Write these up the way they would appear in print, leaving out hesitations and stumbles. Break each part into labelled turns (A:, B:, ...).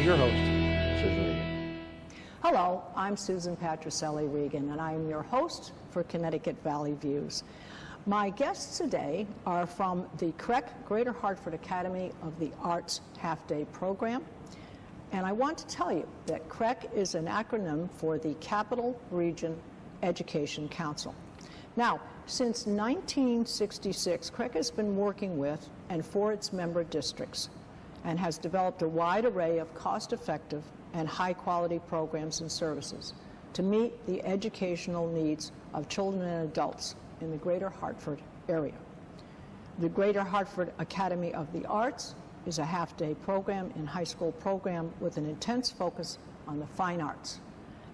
A: your host, Susan Regan.
B: Hello, I'm Susan Patricelli-Regan, and I'm your host for Connecticut Valley Views. My guests today are from the CREC, Greater Hartford Academy of the Arts Half-Day Program. And I want to tell you that CREC is an acronym for the Capital Region Education Council. Now, since 1966, CREC has been working with and for its member districts and has developed a wide array of cost-effective and high-quality programs and services to meet the educational needs of children and adults in the Greater Hartford area. The Greater Hartford Academy of the Arts is a half-day program and high school program with an intense focus on the fine arts,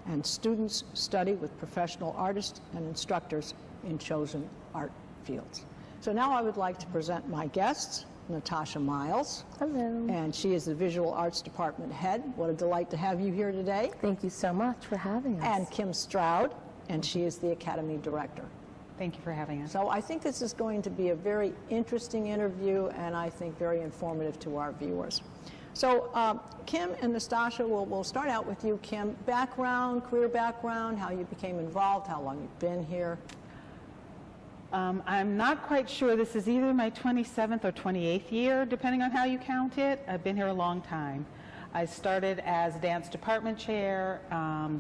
B: and students study with professional artists and instructors in chosen art fields. So now I would like to present my guests, Natasha Miles.
C: Hello.
B: And she is the Visual Arts Department head. What a delight to have you here today.
C: Thank you so much for having us.
B: And Kim Stroud, and she is the Academy Director.
D: Thank you for having us.
B: So I think this is going to be a very interesting interview, and I think very informative to our viewers. So Kim and Natasha, we'll start out with you, Kim. Background, career background, how you became involved, how long you've been here.
D: I'm not quite sure. This is either my 27th or 28th year, depending on how you count it. I've been here a long time. I started as dance department chair,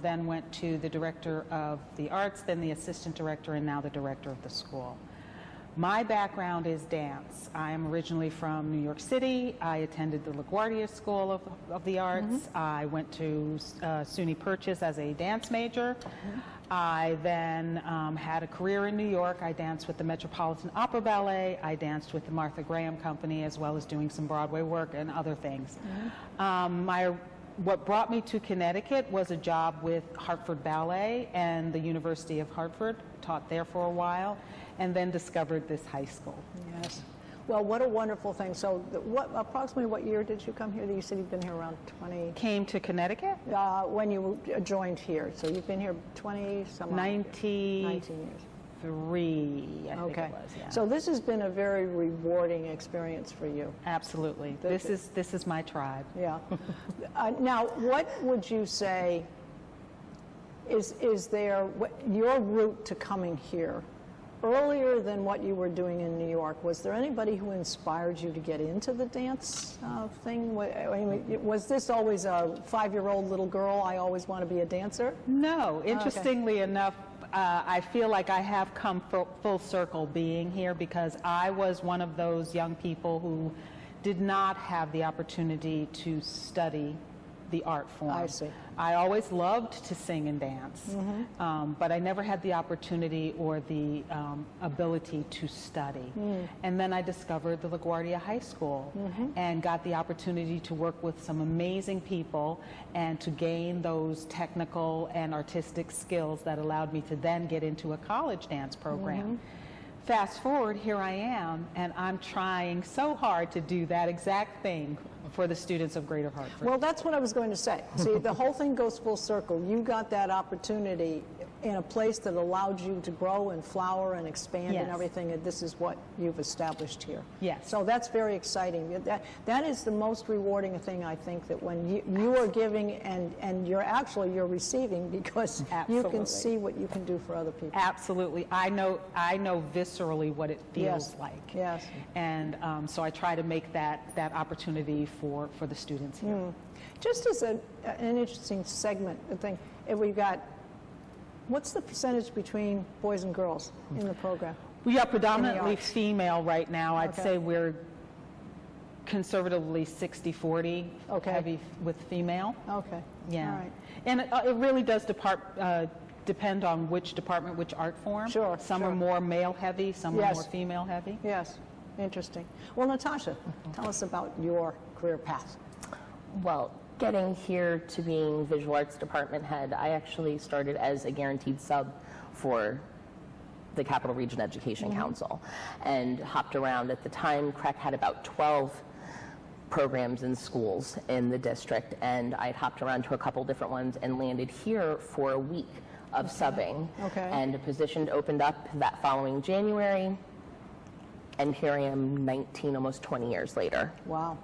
D: then went to the director of the arts, then the assistant director, and now the director of the school. My background is dance. I am originally from New York City. I attended the LaGuardia School of the Arts. Mm-hmm. I went to SUNY Purchase as a dance major. Mm-hmm. I then had a career in New York. I danced with the Metropolitan Opera Ballet. I danced with the Martha Graham Company, as well as doing some Broadway work and other things. Mm-hmm. What brought me to Connecticut was a job with Hartford Ballet and the University of Hartford. Taught there for a while, and then discovered this high school.
B: Yes. Well, what a wonderful thing. So approximately what year did you come here? You said you've been here around 20...
D: Came to Connecticut?
B: When you joined here. So you've been here 20-some
D: 19
B: years.
D: 3, I think it was, yeah.
B: So this has been a very rewarding experience for you.
D: Absolutely. This is my tribe.
B: Yeah. Now, what would you say is there your route to coming here earlier than what you were doing in New York? Was there anybody who inspired you to get into the dance thing? I mean, was this always a 5-year-old little girl, I always want to be a dancer?
D: No. Interestingly enough, I feel like I have come full circle being here, because I was one of those young people who did not have the opportunity to study the art form.
B: I see.
D: I always loved to sing and dance, mm-hmm. But I never had the opportunity or the ability to study. Mm. And then I discovered the LaGuardia High School, mm-hmm. and got the opportunity to work with some amazing people and to gain those technical and artistic skills that allowed me to then get into a college dance program. Mm-hmm. Fast forward, here I am, and I'm trying so hard to do that exact thing for the students of Greater Hartford.
B: Well, that's what I was going to say. See, the whole thing goes full circle. You got that opportunity in a place that allowed you to grow and flower and expand, yes. and everything, and this is what you've established here.
D: Yes.
B: So that's very exciting. That is the most rewarding thing, I think, that when you are giving and you're receiving, because you can see what you can do for other people.
D: Absolutely. I know viscerally what it feels
B: yes.
D: like.
B: Yes.
D: And so I try to make that opportunity for the students here. Mm.
B: Just as an interesting segment thing, if we've got, what's the percentage between boys and girls in the program?
D: We are predominantly female right now. I'd say we're conservatively 60-40, heavy with female.
B: Okay.
D: Yeah.
B: All right.
D: And it really does depend on which department, which art form.
B: Sure.
D: Some are more male heavy, some
B: yes.
D: are more female heavy.
B: Yes. Interesting. Well, Natasha, tell us about your career path.
C: Well, getting here to being Visual Arts Department head, I actually started as a guaranteed sub for the Capital Region Education mm-hmm. Council, and hopped around. At the time, CREC had about 12 programs in schools in the district, and I'd hopped around to a couple different ones and landed here for a week of subbing.
B: Okay.
C: And a position opened up that following January, and here I am 19, almost 20 years later.
B: Wow.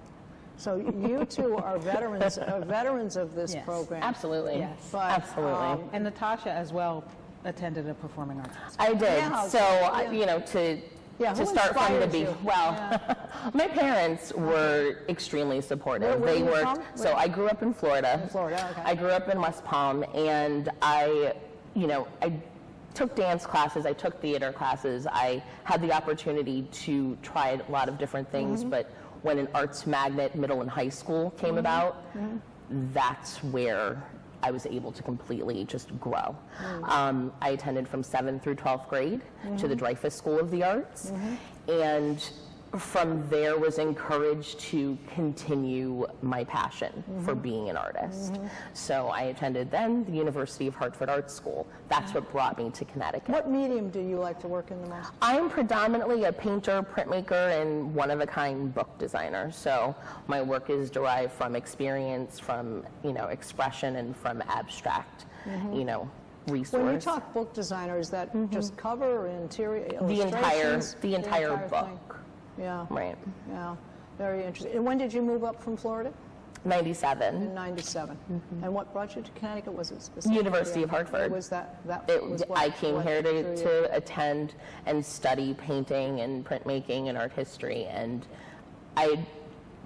B: So you two are veterans of this
D: Yes.
B: program.
C: Absolutely.
D: Yes.
B: But,
C: Absolutely.
D: And Natasha as well attended a performing arts school.
C: I did.
B: Yeah,
C: So,
B: yeah.
C: you know, to
B: who
C: start from the
B: inspired you?
C: well, my parents were extremely supportive.
B: Where
C: they
B: were you
C: worked.
B: from?
C: So I grew up in Florida.
B: In Florida, okay.
C: I grew up in West Palm, and I took dance classes. I took theater classes. I had the opportunity to try a lot of different things,
B: Mm-hmm.
C: but when an arts magnet middle and high school came
B: Mm-hmm.
C: about, that's where I was able to completely just grow. I attended from 7th through 12th grade to the Dreyfus School of the Arts, and from there was encouraged to continue my passion for being an artist. So I attended then the University of Hartford Art School. That's what brought me to Connecticut.
B: What medium do you like to work in the most?
C: I'm predominantly a painter, printmaker, and one-of-a-kind book designer. So my work is derived from experience, from expression, and from abstract, resource.
B: When you talk book designer, is that just cover or interior
C: the
B: illustrations?
C: entire book,
B: thing? Yeah,
C: right?
B: yeah, very interesting. And when did you move up from Florida?
C: 97.
B: In '97. And what brought you to Connecticut? Was it specifically?
C: University of Hartford.
B: Was that was what,
C: I came
B: what
C: here
B: drew you?
C: to attend and study painting and printmaking and art history, and I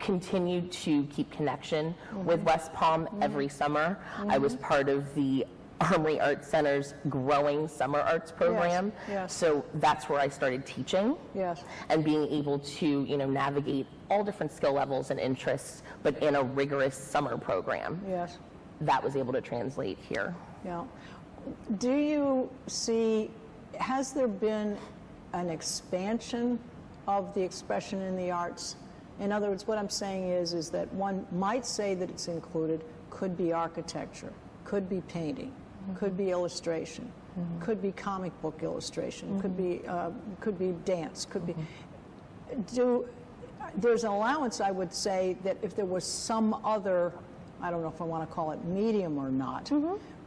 C: continued to keep connection with West Palm every summer. I was part of the Armory Arts Center's growing summer arts program.
B: yes.
C: So that's where I started teaching.
B: Yes.
C: And being able to, navigate all different skill levels and interests, but in a rigorous summer program.
B: Yes.
C: That was able to translate here.
B: Yeah. Do you see, has there been an expansion of the expression in the arts? In other words, what I'm saying is that one might say that it's included, could be architecture, could be painting, could be illustration, could be comic book illustration, could be dance, could be. There's an allowance, I would say, that if there was some other, I don't know if I want to call it medium or not,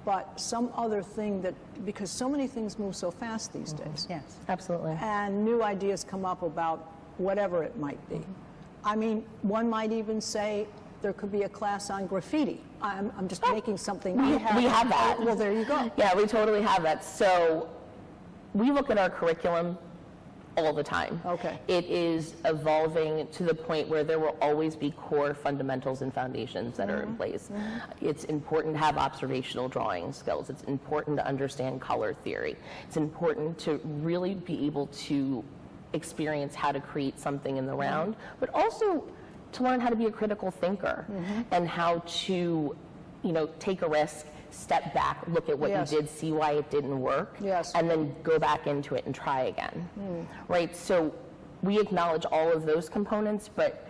B: but some other thing that, because so many things move so fast these days.
D: Yes.
C: Absolutely.
B: And new ideas come up about whatever it might be. I mean, one might even say there could be a class on graffiti. I'm just making something up.
C: We have that.
B: Well, there you go.
C: Yeah, we totally have that. So we look at our curriculum all the time.
B: Okay.
C: It is evolving to the point where there will always be core fundamentals and foundations that are in place. It's important to have observational drawing skills. It's important to understand color theory. It's important to really be able to experience how to create something in the round, but also to learn how to be a critical thinker and how to, take a risk, step back, look at what
B: Yes.
C: you did, see why it didn't work,
B: Yes.
C: and then go back into it and try again. Right? So we acknowledge all of those components, but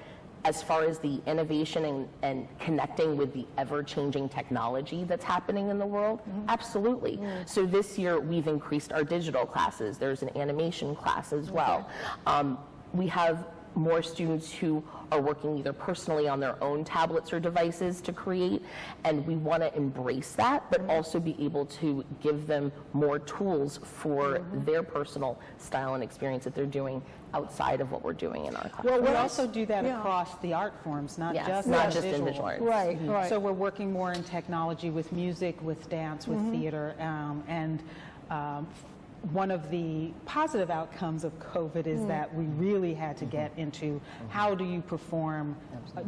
C: as far as the innovation and connecting with the ever-changing technology that's happening in the world, absolutely. So this year we've increased our digital classes. There's an animation class as well. We have more students who are working either personally on their own tablets or devices to create, and we want to embrace that, but also be able to give them more tools for their personal style and experience that they're doing outside of what we're doing in our class.
B: Well,
D: We
B: what
D: also do that
B: yeah.
D: across the art forms, not
C: Yes,
D: just
C: not
D: in
C: just in
D: visual
C: visual arts.
B: Right, right.
D: So we're working more in technology with music, with dance, with theater, and one of the positive outcomes of COVID is that we really had to get into how do you perform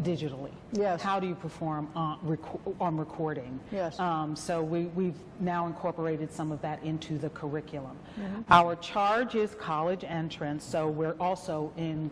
D: digitally?
B: Yes.
D: How do you perform on recording?
B: Yes.
D: So we've now incorporated some of that into the curriculum. Our charge is college entrance, so we're also in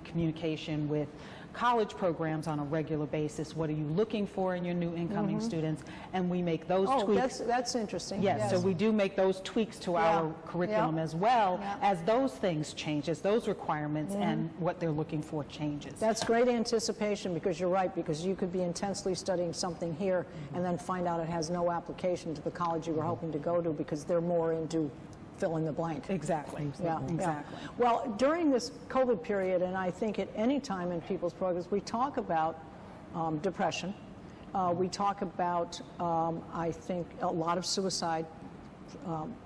D: communication with college programs on a regular basis. What are you looking for in your new incoming students? And we make those tweaks.
B: That's interesting.
D: Yes, so we do make those tweaks to our curriculum as well as those things change, as those requirements and what they're looking for changes.
B: That's great anticipation, because you're right, because you could be intensely studying something here and then find out it has no application to the college you were hoping to go to, because they're more into fill in the blank.
D: Exactly.
B: Yeah,
D: Exactly.
B: yeah. Well, during this COVID period, and I think at any time in people's programs, we talk about depression. We talk about, I think, a lot of suicide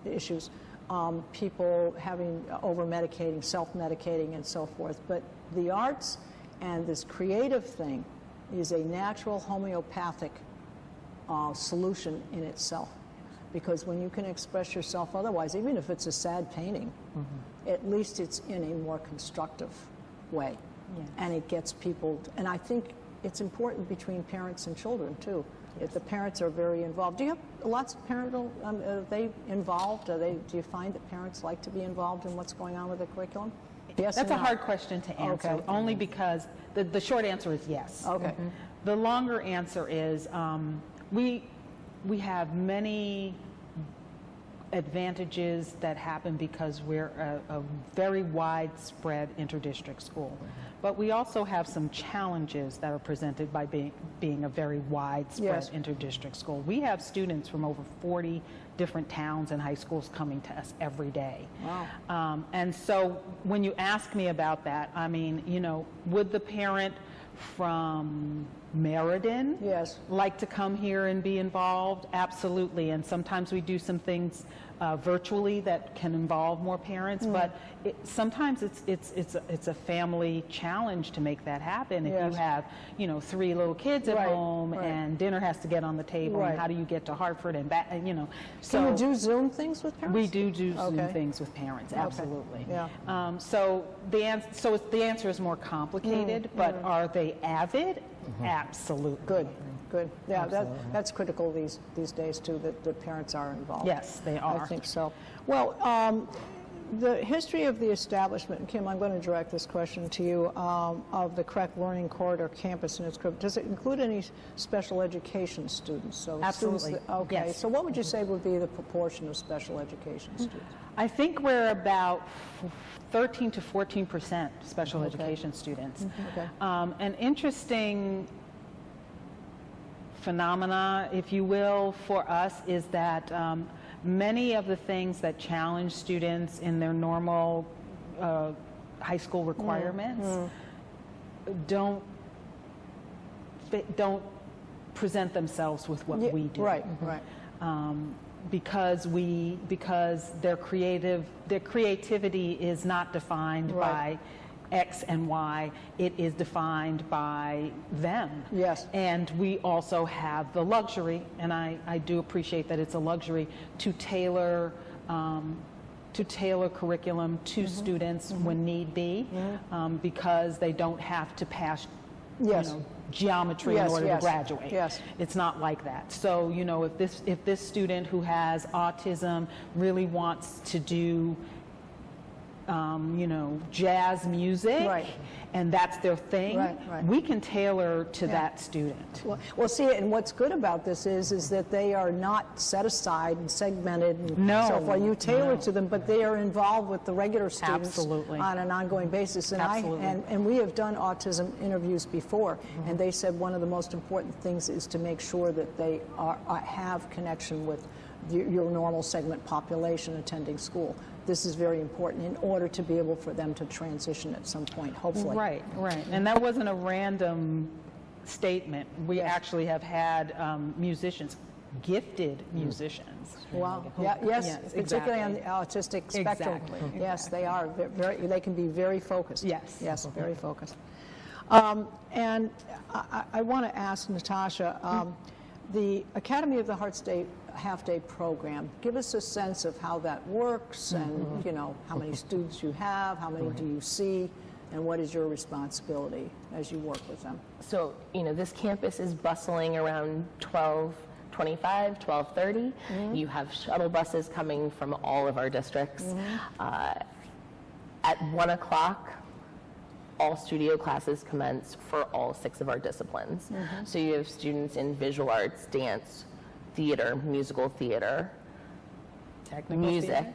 B: issues, people having over-medicating, self-medicating, and so forth. But the arts And this creative thing is a natural homeopathic solution in itself. Because when you can express yourself otherwise, even if it's a sad painting, at least it's in a more constructive way. Yes. And it gets people, and I think it's important between parents and children too. Yes. If the parents are very involved. Do you have lots of parental, are they involved? Do you find that parents like to be involved in what's going on with the curriculum? Yes.
D: That's a hard question to answer, only because the short answer is yes.
B: Okay.
D: The longer answer is we have many advantages that happen because we're a very widespread interdistrict school. But we also have some challenges that are presented by being a very widespread interdistrict school. We have students from over 40 different towns and high schools coming to us every day.
B: Wow.
D: And so when you ask me about that, I mean, you know, would the parent from Meriden like to come here and be involved? Absolutely. And sometimes we do some things virtually that can involve more parents, but sometimes it's a family challenge to make that happen. If you have, you know, 3 little kids at home and dinner has to get on the table, and how do you get to Hartford and back, you know. So
B: can you do Zoom things with parents?
D: We do Zoom things with parents, absolutely.
B: Yeah.
D: So the answer is more complicated, but are they avid? Absolutely.
B: Good. Good. Yeah, that's critical these days too, that the parents are involved.
D: Yes, they are.
B: I think so. Well, the history of the establishment, and Kim, I'm going to direct this question to you, of the CREC Learning Corridor campus and its group. Does it include any special education students? So
D: absolutely.
B: Okay.
D: Yes.
B: So what would you say would be the proportion of special education students?
D: I think we're about 13 to 14% special education students.
B: Okay.
D: An interesting phenomena, if you will, for us is that many of the things that challenge students in their normal high school requirements don't present themselves with what we do.
B: Right.
D: Because their creativity is not defined by X and Y, it is defined by them.
B: Yes.
D: And we also have the luxury, and I do appreciate that it's a luxury, to tailor curriculum to students when need be, because they don't have to pass you know, geometry in order to graduate.
B: Yes.
D: It's not like that. So, you know, if this student who has autism really wants to do you know, jazz music, and that's their thing, we can tailor to that student.
B: Well, see, and what's good about this is that they are not set aside and segmented and so forth. You tailor to them, but they are involved with the regular students on an ongoing basis. And and we have done autism interviews before, and they said one of the most important things is to make sure that they have connection with your normal segment population attending school. This is very important in order to be able for them to transition at some point, hopefully.
D: Right. And that wasn't a random statement. We actually have had musicians, gifted musicians.
B: Wow. Yes, particularly on the autistic spectrum. Yes, they are they can be very focused. Yes, very focused. And I want to ask Natasha, the Academy of the Heart's half-day program, give us a sense of how that works and, you know, how many students you have, how many do you see, and what is your responsibility as you work with them?
C: So, you know, this campus is bustling around 12:25, 12:30. You have shuttle buses coming from all of our districts. At 1 o'clock, all studio classes commence for all 6 of our disciplines. So you have students in visual arts, dance, theater, musical theater, music,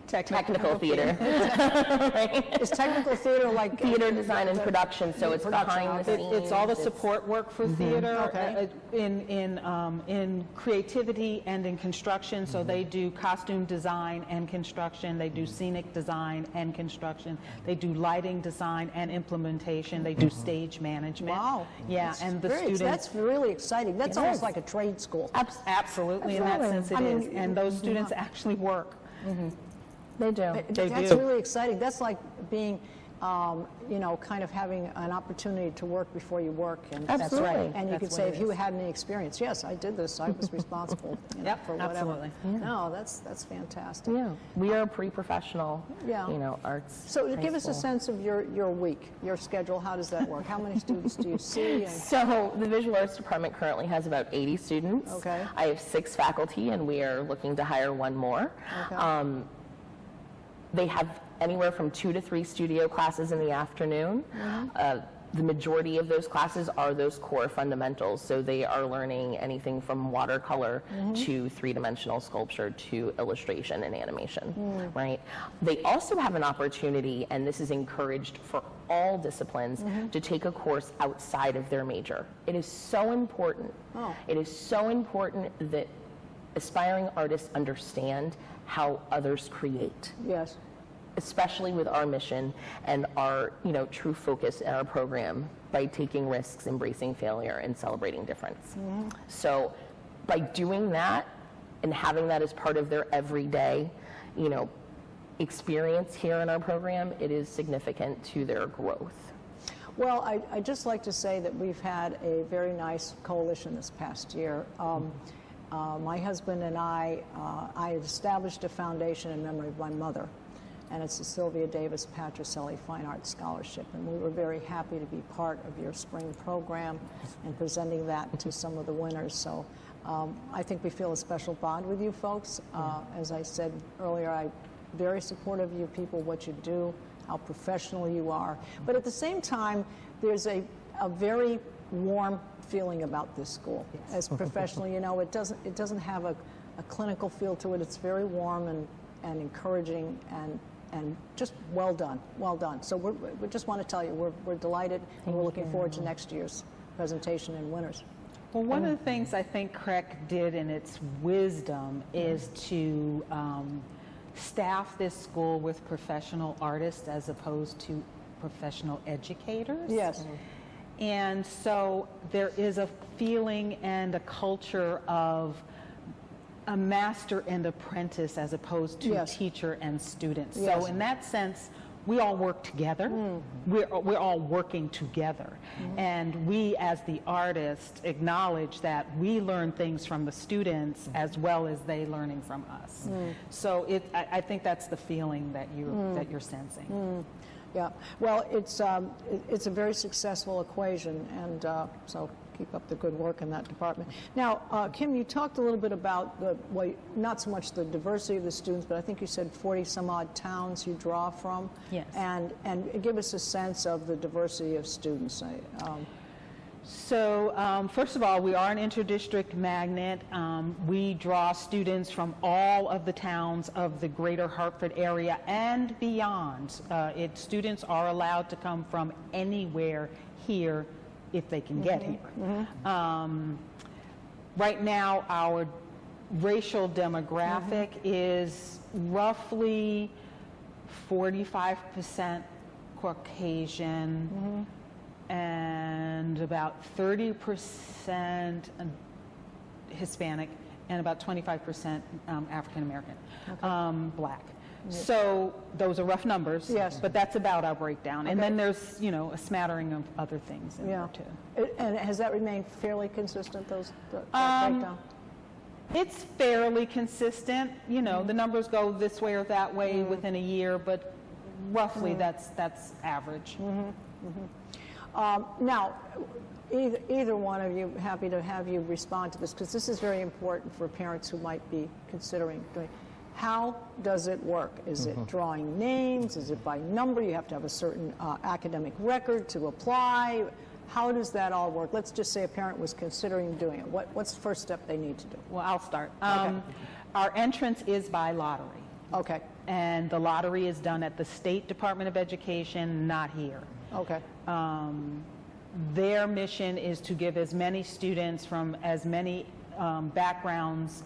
C: technical theater. Right?
B: Is technical theater like
C: theater design and production? So it's behind the scenes.
D: It's all the support work for theater in creativity and in construction. So they do costume design and construction. They do scenic design and construction. They do lighting design and implementation. They do stage management.
B: Wow.
D: Yeah,
B: that's
D: and the students.
B: That's really exciting. That's almost like a trade school.
D: Absolutely, in that sense it is. And those students actually work.
C: They do.
B: That's really exciting. That's like being you know, kind of having an opportunity to work before you work. And
C: Absolutely.
B: That's right. And you
D: That's
B: could
D: what
B: say,
D: it
B: if you
D: is.
B: had any experience, yes, I did this. I was responsible you know,
D: Yep,
B: for whatever.
D: absolutely.
B: No, that's fantastic.
C: Yeah, we are a pre-professional,
B: Yeah.
C: you know, arts.
B: So
C: high
B: give us a
C: school.
B: sense of your week, your schedule. How does that work? How many students do you see? And
C: So the visual arts department currently has about 80 students.
B: Okay.
C: I have 6 faculty, and we are looking to hire 1 more.
B: Okay.
C: They have anywhere from 2 to 3 studio classes in the afternoon. The majority of those classes are those core fundamentals, so they are learning anything from watercolor to 3-dimensional sculpture to illustration and animation, right? They also have an opportunity, and this is encouraged for all disciplines, to take a course outside of their major. It is so important.
B: Oh.
C: It is so important that aspiring artists understand how others create,
B: yes.
C: especially with our mission and our, you know, true focus in our program by taking risks, embracing failure, and celebrating difference. So by doing that and having that as part of their everyday, you know, experience here in our program, it is significant to their growth.
B: Well, I'd just like to say that we've had a very nice coalition this past year. My husband and I had established a foundation in memory of my mother, and it's the Sylvia Davis Patricelli Fine Arts Scholarship, and we were very happy to be part of your spring program and presenting that to some of the winners. So I think we feel a special bond with you folks. As I said earlier, I'm very supportive of you people, what you do, how professional you are. But at the same time, there's a very warm feeling about this school. As professional, you know, it doesn't have a clinical feel to it. It's very warm and encouraging and just well done. So we just want to tell you we're delighted, and we're looking forward to next year's presentation and winners.
D: Well, one of the things I think CREC did in its wisdom is to staff this school with professional artists as opposed to professional educators.
B: Yes.
D: And so there is a feeling and a culture of a master and apprentice as opposed to
B: Yes.
D: teacher and student.
B: Yes.
D: So in that sense, we all work together. We're all working together. And we as the artists acknowledge that we learn things from the students as well as they learning from us. So I think that's the feeling that you're sensing.
B: Yeah, well, it's a very successful equation, and so keep up the good work in that department. Now, Kim, you talked a little bit about not so much the diversity of the students, but I think you said 40 some odd towns you draw from.
D: Yes.
B: And give us a sense of the diversity of students.
D: So first of all, we are an interdistrict magnet. We draw students from all of the towns of the greater Hartford area and beyond. Students are allowed to come from anywhere here if they can get here. Right now, our racial demographic is roughly 45% Caucasian, and about 30% Hispanic, and about 25% African American, Black. So those are rough numbers,
B: Yes.
D: but that's about our breakdown. And
B: Okay.
D: then there's, you know, a smattering of other things in there too.
B: And has that remained fairly consistent, that breakdown?
D: It's fairly consistent. You know, the numbers go this way or that way within a year, but roughly that's average.
B: Now, either one of you, happy to have you respond to this, because this is very important for parents who might be considering doing. How does it work? Is it drawing names? Is it by number? You have to have a certain academic record to apply. How does that all work? Let's just say a parent was considering doing it. What's the first step they need to do?
D: Well, I'll start.
B: Okay.
D: Our entrance is by lottery.
B: Okay.
D: And the lottery is done at the State Department of Education, not here.
B: Okay.
D: Their mission is to give as many students from as many backgrounds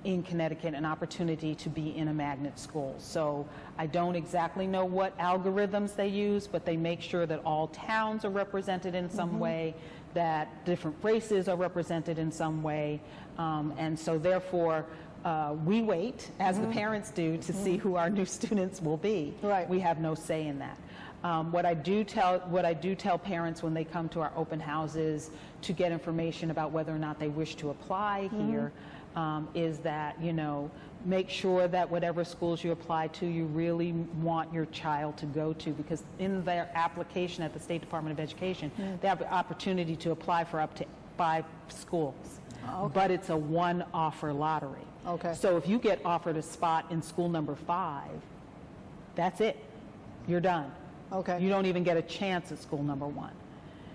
D: in Connecticut an opportunity to be in a magnet school. So I don't exactly know what algorithms they use, but they make sure that all towns are represented in some way, that different races are represented in some way. And so therefore, we wait, as the parents do, to see who our new students will be.
B: Right.
D: We have no say in that. What I do tell parents when they come to our open houses to get information about whether or not they wish to apply here is that, you know, make sure that whatever schools you apply to, you really want your child to go to, because in their application at the State Department of Education, they have the opportunity to apply for up to 5 schools. But it's a one offer lottery.
B: Okay.
D: So if you get offered a spot in school number 5, that's it. You're done.
B: Okay.
D: You don't even get a chance at school number 1.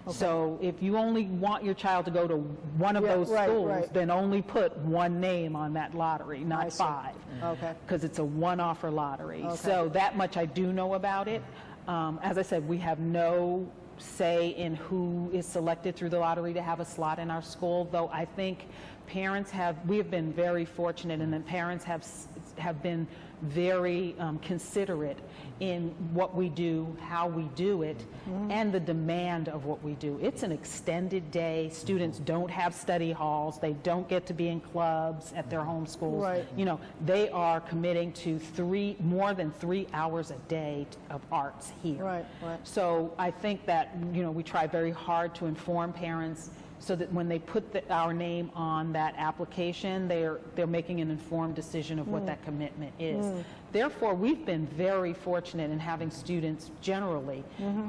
D: Okay. So if you only want your child to go to one of those schools, then only put one name on that lottery, not 5.
B: Okay.
D: Because it's a one offer lottery.
B: Okay.
D: So that much I do know about it. As I said, we have no say in who is selected through the lottery to have a slot in our school, though I think we have been very fortunate in that parents have been very considerate in what we do, how we do it, and the demand of what we do. It's an extended day. Students don't have study halls. They don't get to be in clubs at their home schools.
B: Right.
D: You know, they are committing to more than 3 hours a day of arts here.
B: Right, right.
D: So I think that, you know, we try very hard to inform parents so that when they put our name on that application, they're making an informed decision of what that commitment is. Therefore, we've been very fortunate in having students generally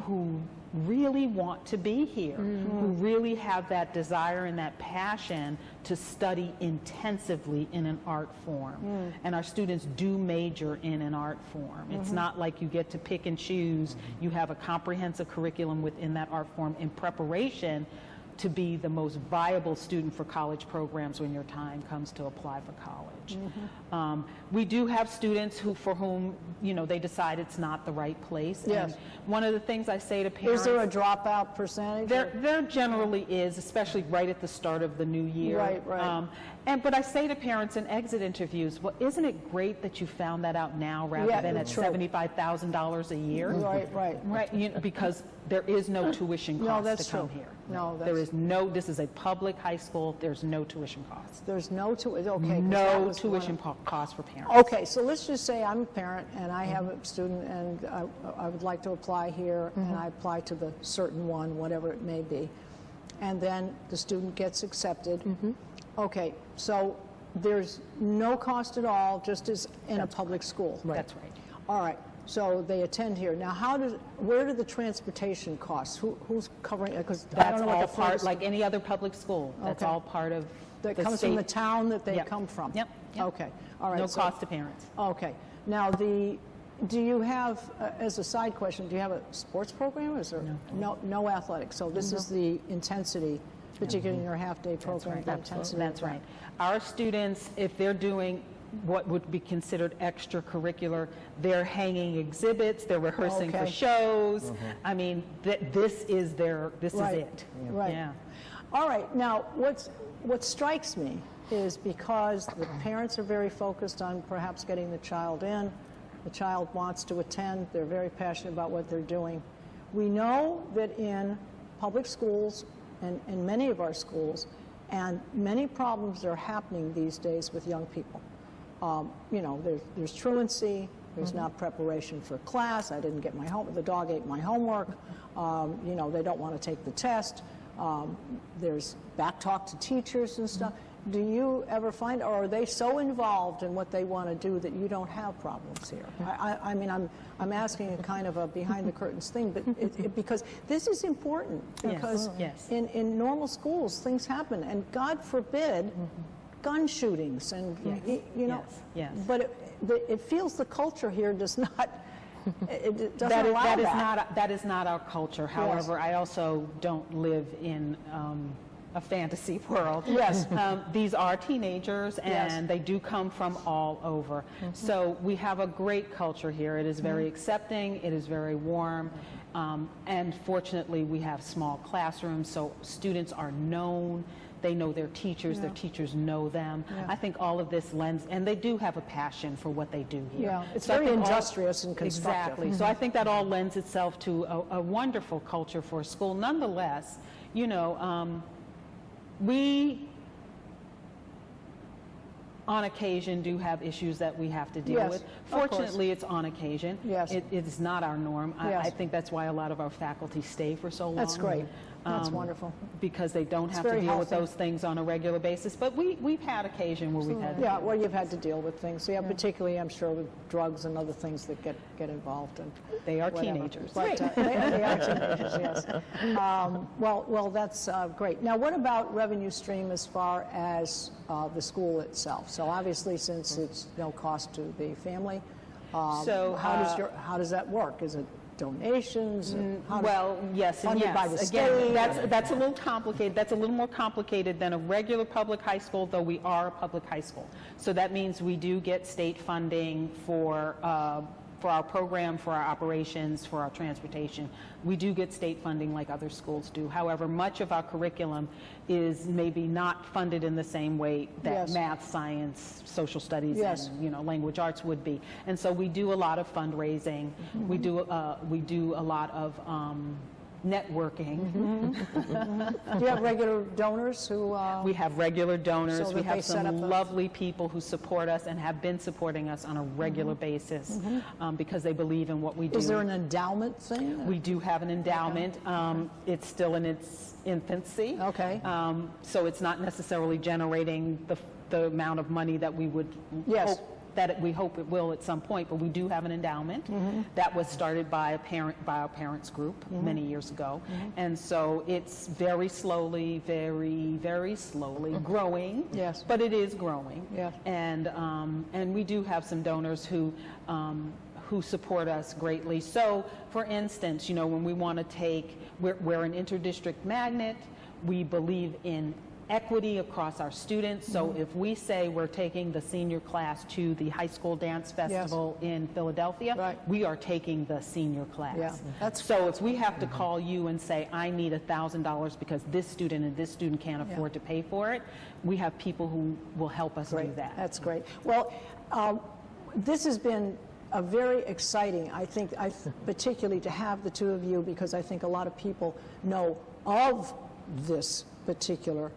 D: who really want to be here, who really have that desire and that passion to study intensively in an art form. And our students do major in an art form. It's not like you get to pick and choose. You have a comprehensive curriculum within that art form in preparation to be the most viable student for college programs when your time comes to apply for college. We do have students for whom, you know, they decide it's not the right place.
B: Yes.
D: And one of the things I say to parents...
B: Is there a dropout percentage?
D: There generally is, especially right at the start of the new year.
B: Right, right.
D: But I say to parents in exit interviews, well, isn't it great that you found that out now rather than at $75,000 a year?
B: Right, right.
D: Right, you know, because there is no tuition cost to come here.
B: No,
D: there is no. This is a public high school. There's no tuition cost.
B: There's no tuition. Okay.
D: No tuition cost for parents.
B: Okay, so let's just say I'm a parent and I have a student and I would like to apply here and I apply to the certain one, whatever it may be, and then the student gets accepted. Okay, so there's no cost at all, just as in a public school.
D: Right. That's right.
B: All right. So they attend here. Now, where do the transportation costs? Who's covering it? Because
D: that's all part, like any other public school. That's all part of
B: that comes from the town that they come from.
D: Yep.
B: Okay. All right.
D: No cost to parents.
B: Okay. Now, do you have, as a side question, do you have a sports program? Is there no athletics? So this is the intensity, particularly in your half-day program.
D: That's right. Our students, if they're doing what would be considered extracurricular, they're hanging exhibits, they're rehearsing for shows. I mean, this is it.
B: Right.
D: Yeah.
B: All right. Now, what strikes me is because the parents are very focused on perhaps getting the child in, the child wants to attend, they're very passionate about what they're doing. We know that in public schools and in many of our schools, and many problems are happening these days with young people. You know, there's truancy, there's not preparation for class, I didn't get the dog ate my homework, you know, they don't want to take the test, there's back talk to teachers and stuff. Do you ever find, or are they so involved in what they want to do that you don't have problems here? I mean, I'm asking a kind of a behind the curtains thing, but because this is important, because in normal schools things happen, and God forbid, gun shootings and you know, but it feels the culture here does not. It doesn't allow that.
D: That is not our culture. However, I also don't live in a fantasy world.
B: Yes.
D: These are teenagers, and they do come from all over. So we have a great culture here. It is very accepting. It is very warm. And fortunately, we have small classrooms, so students are known. They know their teachers know them. I think all of this lends, and they do have a passion for what they do here.
B: Yeah, it's very industrious and constructive.
D: Exactly. So I think that all lends itself to a wonderful culture for a school. Nonetheless, you know, on occasion do have issues that we have to deal
B: Yes,
D: with.
B: of course.
D: Fortunately, it's on occasion.
B: Yes.
D: It is not our norm.
B: Yes.
D: I think that's why a lot of our faculty stay for so long.
B: That's great. That's wonderful.
D: Because they don't have to
B: very
D: deal with
B: healthy.
D: those things on a regular basis. But we've had occasion where we've had to
B: Yeah,
D: deal with
B: well, you've had to deal with things. Yeah, particularly, I'm sure, with drugs and other things that get involved in.
D: They are
B: whatever.
D: teenagers.
B: But, they are teenagers, yes. Well, that's great. Now, what about revenue stream as far as the school itself? So obviously, since it's no cost to the family,
D: So,
B: how does that work? Is it donations? How does-
D: Well, yes and
B: funded
D: yes.
B: by the
D: Again,
B: state?
D: that's a little complicated. That's a little more complicated than a regular public high school, though we are a public high school. So that means we do get state funding for our program, for our operations, for our transportation. We do get state funding like other schools do. However, much of our curriculum is maybe not funded in the same way that
B: Yes.
D: math, science, social studies,
B: Yes.
D: and language arts would be. And so we do a lot of fundraising. We do a lot of networking.
B: Do you have regular donors who?
D: We have regular donors.
B: So
D: We
B: that they
D: have
B: set
D: some
B: up a-
D: lovely people who support us and have been supporting us on a regular basis because they believe in what we do.
B: Is there an endowment thing?
D: We do have an endowment. It's still in its infancy.
B: Okay.
D: So it's not necessarily generating the amount of money that we would
B: Yes.
D: we hope it will at some point, but we do have an endowment that was started by our parents group many years ago. And so it's very slowly, very, very slowly growing.
B: Yes.
D: But it is growing.
B: Yes.
D: And we do have some donors who support us greatly. So, for instance, when we want to we're an interdistrict magnet. We believe in equity across our students. So if we say we're taking the senior class to the high school dance festival in Philadelphia,
B: Right.
D: we are taking the senior class.
B: Yeah, that's-
D: So if we have to call you and say, I need $1,000 because this student and this student can't afford to pay for it, we have people who will help us do
B: Great.
D: that.
B: That's great. Well, this has been a very exciting, I think, particularly to have the two of you, because I think a lot of people know of this particular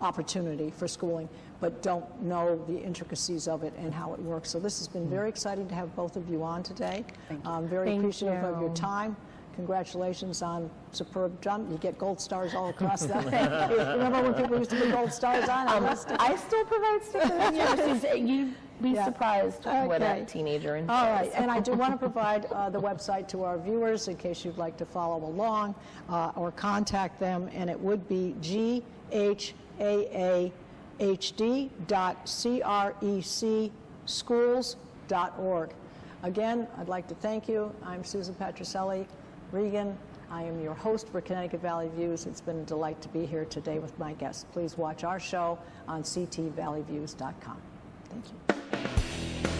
B: opportunity for schooling, but don't know the intricacies of it and how it works. So this has been very exciting to have both of you on today.
D: Thank you.
B: I'm very
C: Thank
B: appreciative of your
C: you.
B: time. Congratulations on superb jump. You get gold stars all across the Remember when people used to put gold stars on?
C: I still provide stickers. You'd be
B: Yeah.
C: surprised what
B: Okay.
C: a teenager enjoys.
B: All right, and I do want to provide the website to our viewers in case you'd like to follow along or contact them, and it would be ghaahd.crecschools.org. Again, I'd like to thank you. I'm Susan Patricelli Regan. I am your host for Connecticut Valley Views. It's been a delight to be here today with my guests. Please watch our show on ctvalleyviews.com. Thank you.